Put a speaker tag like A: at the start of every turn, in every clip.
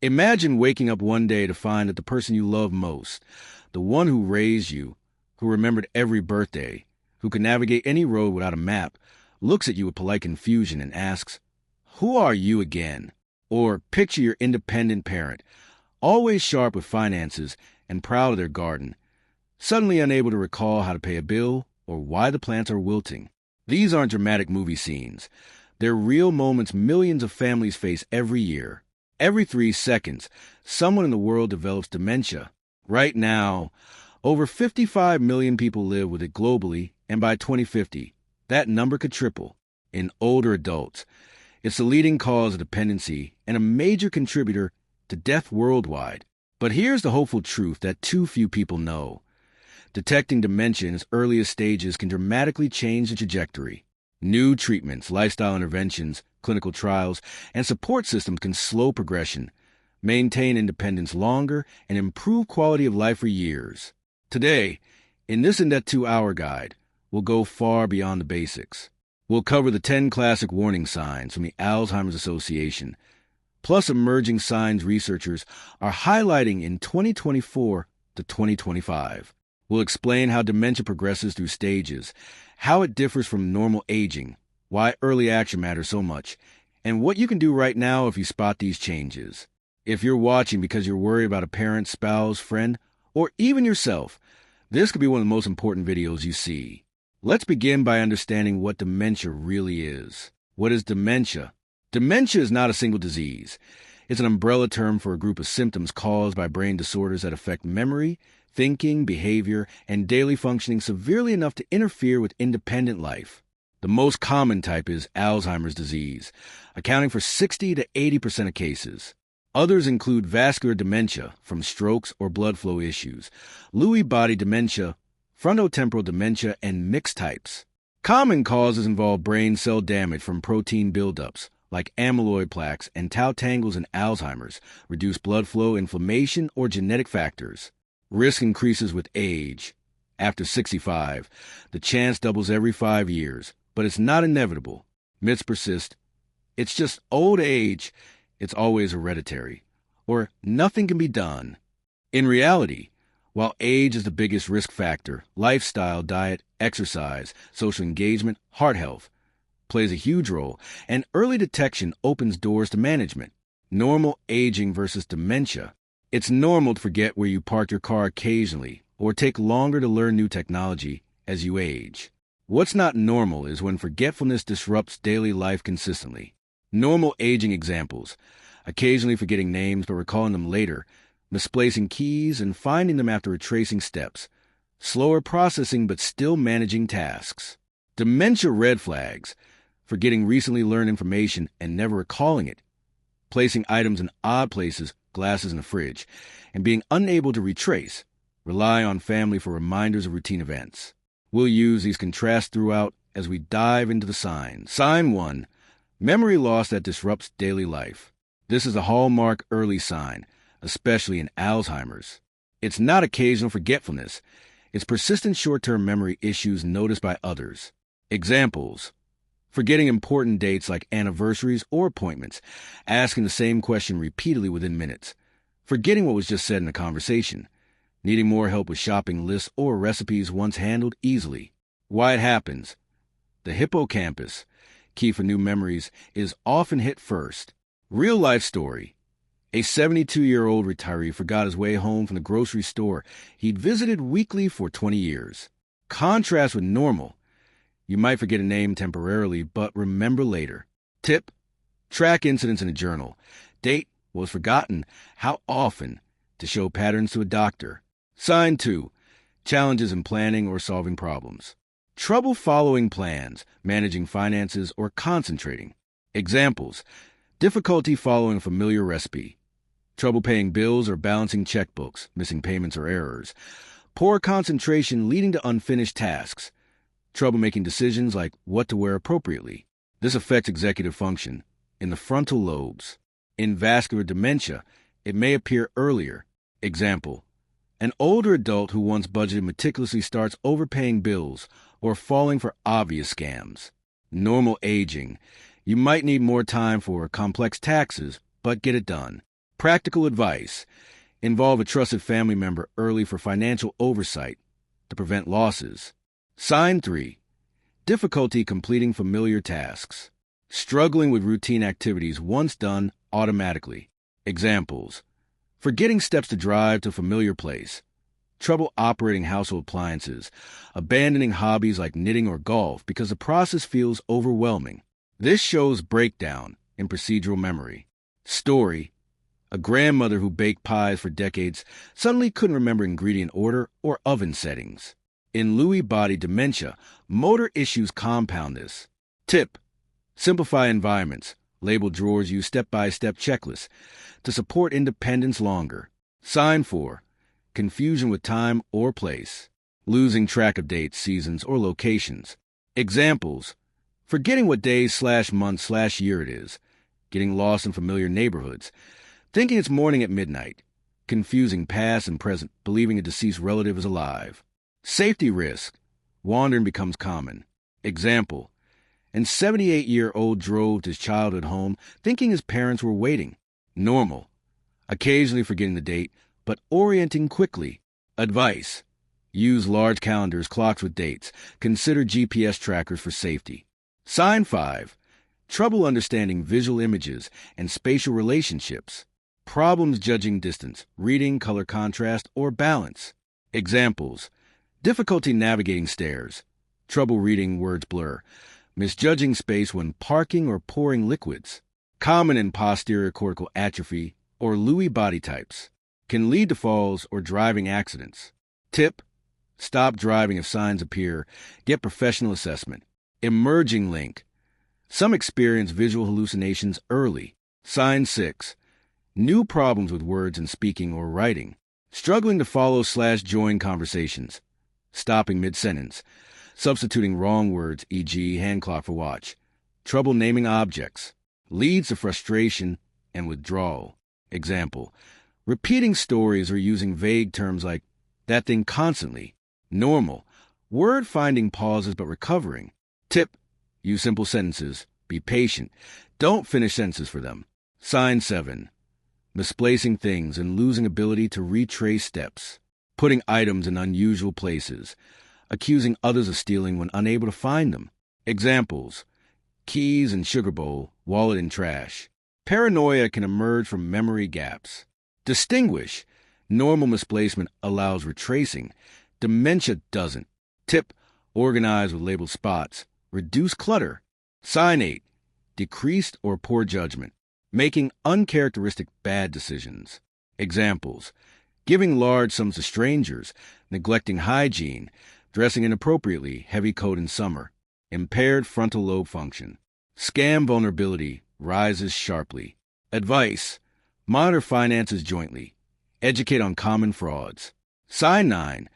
A: Imagine waking up one day to find that the person you love most, the one who raised you, who remembered every birthday, who could navigate any road without a map, looks at you with polite confusion and asks, "Who are you again?" Or picture your independent parent, always sharp with finances and proud of their garden, suddenly unable to recall how to pay a bill or why the plants are wilting. These aren't dramatic movie scenes. They're real moments millions of families face every year. Every 3 seconds, someone in the world develops dementia. Right now, over 55 million people live with it globally, and by 2050, that number could triple. In older adults, it's the leading cause of dependency and a major contributor to death worldwide. But here's the hopeful truth that too few people know. Detecting dementia in its earliest stages can dramatically change the trajectory. New treatments, lifestyle interventions, clinical trials, and support systems can slow progression, maintain independence longer, and improve quality of life for years. Today, in this In-Depth 2-Hour Guide, we'll go far beyond the basics. We'll cover the 10 classic warning signs from the Alzheimer's Association, plus emerging signs researchers are highlighting in 2024 to 2025. We'll explain how dementia progresses through stages, how it differs from normal aging, why early action matters so much, and what you can do right now if you spot these changes. If you're watching because you're worried about a parent, spouse, friend, or even yourself, this could be one of the most important videos you see. Let's begin by understanding what dementia really is. What is dementia? Dementia is not a single disease. It's an umbrella term for a group of symptoms caused by brain disorders that affect memory, thinking, behavior, and daily functioning severely enough to interfere with independent life. The most common type is Alzheimer's disease, accounting for 60 to 80% of cases. Others include vascular dementia from strokes or blood flow issues, Lewy body dementia, frontotemporal dementia, and mixed types. Common causes involve brain cell damage from protein buildups, like amyloid plaques and tau tangles in Alzheimer's, reduced blood flow, inflammation, or genetic factors. Risk increases with age. After 65, the chance doubles every 5 years, but it's not inevitable. Myths persist. It's just old age. It's always hereditary. Or nothing can be done. In reality, while age is the biggest risk factor, lifestyle, diet, exercise, social engagement, heart health plays a huge role, and early detection opens doors to management. Normal aging versus dementia. It's normal to forget where you park your car occasionally or take longer to learn new technology as you age. What's not normal is when forgetfulness disrupts daily life consistently. Normal aging examples: occasionally forgetting names but recalling them later, misplacing keys and finding them after retracing steps, slower processing but still managing tasks. Dementia red flags: forgetting recently learned information and never recalling it, placing items in odd places, glasses in the fridge, and being unable to retrace. Rely on family for reminders of routine events. We'll use these contrasts throughout as we dive into the signs. Sign 1. Memory loss that disrupts daily life. This is a hallmark early sign, especially in Alzheimer's. It's not occasional forgetfulness. It's persistent short-term memory issues noticed by others. Examples: forgetting important dates like anniversaries or appointments, asking the same question repeatedly within minutes, forgetting what was just said in a conversation, needing more help with shopping lists or recipes once handled easily. Why it happens: the hippocampus, key for new memories, is often hit first. Real-life story. A 72-year-old retiree forgot his way home from the grocery store he'd visited weekly for 20 years. Contrast with normal. You might forget a name temporarily, but remember later. Tip: track incidents in a journal. Date: was forgotten, how often, to show patterns to a doctor. Sign 2. Challenges in planning or solving problems. Trouble following plans, managing finances, or concentrating. Examples: difficulty following a familiar recipe. Trouble paying bills or balancing checkbooks, missing payments or errors. Poor concentration leading to unfinished tasks. Trouble making decisions like what to wear appropriately. This affects executive function in the frontal lobes. In vascular dementia, it may appear earlier. Example: an older adult who once budgeted meticulously starts overpaying bills or falling for obvious scams. Normal aging. You might need more time for complex taxes, but get it done. Practical advice. Involve a trusted family member early for financial oversight to prevent losses. Sign 3. Difficulty completing familiar tasks. Struggling with routine activities once done automatically. Examples. Forgetting steps to drive to a familiar place. Trouble operating household appliances. Abandoning hobbies like knitting or golf because the process feels overwhelming. This shows breakdown in procedural memory. Story. A grandmother who baked pies for decades suddenly couldn't remember ingredient order or oven settings. In Lewy body dementia, motor issues compound this. Tip. Simplify environments. Label drawers use step-by-step checklists to support independence longer. Sign 4. Confusion with time or place. Losing track of dates, seasons, or locations. Examples. Forgetting what day/month/year it is. Getting lost in familiar neighborhoods. Thinking it's morning at midnight. Confusing past and present, believing a deceased relative is alive. Safety risk. Wandering becomes common. Example. An 78-year-old drove to his childhood home thinking his parents were waiting. Normal. Occasionally forgetting the date, but orienting quickly. Advice. Use large calendars, clocks with dates. Consider GPS trackers for safety. Sign 5. Trouble understanding visual images and spatial relationships. Problems judging distance, reading, color contrast, or balance. Examples. Difficulty navigating stairs. Trouble reading words blur. Misjudging space when parking or pouring liquids. Common in posterior cortical atrophy or Lewy body types. Can lead to falls or driving accidents. Tip. Stop driving if signs appear. Get professional assessment. Emerging link. Some experience visual hallucinations early. Sign 6. New problems with words in speaking or writing. Struggling to follow/join conversations. Stopping mid-sentence. Substituting wrong words, e.g. hand clock for watch. Trouble naming objects. Leads to frustration and withdrawal. Example. Repeating stories or using vague terms like that thing constantly. Normal. Word finding pauses but recovering. Tip. Use simple sentences. Be patient. Don't finish sentences for them. Sign 7. Misplacing things and losing ability to retrace steps. Putting items in unusual places. Accusing others of stealing when unable to find them. Examples. Keys in sugar bowl, wallet in trash. Paranoia can emerge from memory gaps. Distinguish. Normal misplacement allows retracing. Dementia doesn't. Tip. Organize with labeled spots. Reduce clutter. Sign 8. Decreased or poor judgment. Making uncharacteristic bad decisions. Examples. Giving large sums to strangers. Neglecting hygiene. Dressing inappropriately, heavy coat in summer. Impaired frontal lobe function. Scam vulnerability rises sharply. Advice. Monitor finances jointly. Educate on common frauds. Sign 9.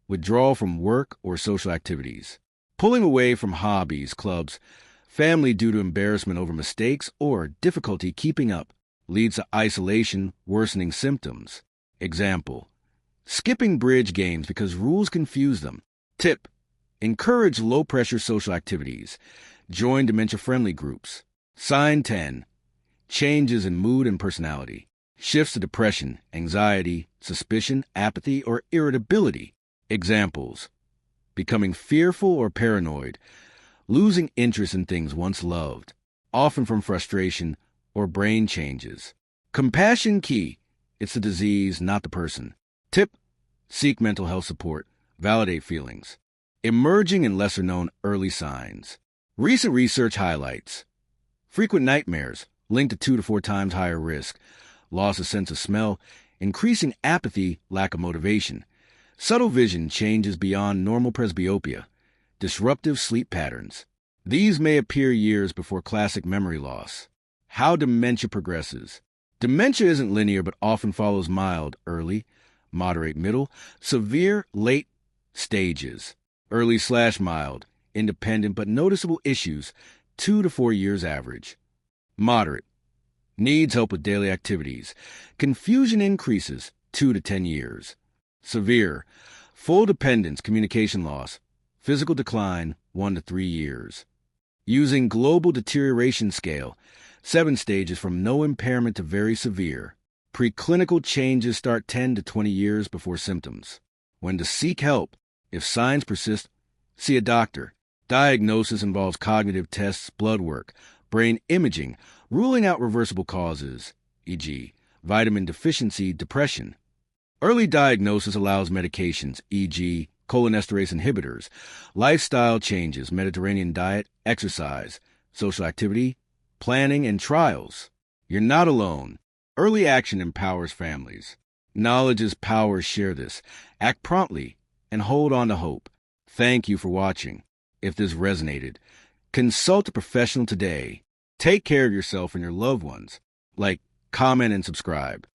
A: Withdrawal from work or social activities. Pulling away from hobbies, clubs, family due to embarrassment over mistakes or difficulty keeping up. Leads to isolation, worsening symptoms. Example. Skipping bridge games because rules confuse them. Tip. Encourage low-pressure social activities. Join dementia-friendly groups. Sign 10. Changes in mood and personality. Shifts to depression, anxiety, suspicion, apathy, or irritability. Examples. Becoming fearful or paranoid. Losing interest in things once loved, often from frustration or brain changes. Compassion key. It's the disease, not the person. Tip. Seek mental health support. Validate feelings. Emerging and lesser-known early signs. Recent research highlights. Frequent nightmares, linked to 2 to 4 times higher risk. Loss of sense of smell. Increasing apathy, lack of motivation. Subtle vision changes beyond normal presbyopia. Disruptive sleep patterns. These may appear years before classic memory loss. How dementia progresses. Dementia isn't linear but often follows mild, early, moderate, middle, severe, late stages. Early/mild, independent but noticeable issues, 2 to 4 years average. Moderate. Needs help with daily activities. Confusion increases, 2 to 10 years. Severe. Full dependence, communication loss. Physical decline, 1 to 3 years. Using global deterioration scale, 7 stages from no impairment to very severe. Preclinical changes start 10 to 20 years before symptoms. When to seek help, if signs persist, see a doctor. Diagnosis involves cognitive tests, blood work, brain imaging, ruling out reversible causes, e.g., vitamin deficiency, depression. Early diagnosis allows medications, e.g., cholinesterase inhibitors, lifestyle changes, Mediterranean diet, exercise, social activity, planning, and trials. You're not alone. Early action empowers families. Knowledge is power. Share this. Act promptly and hold on to hope. Thank you for watching. If this resonated, consult a professional today. Take care of yourself and your loved ones. Like, comment, and subscribe.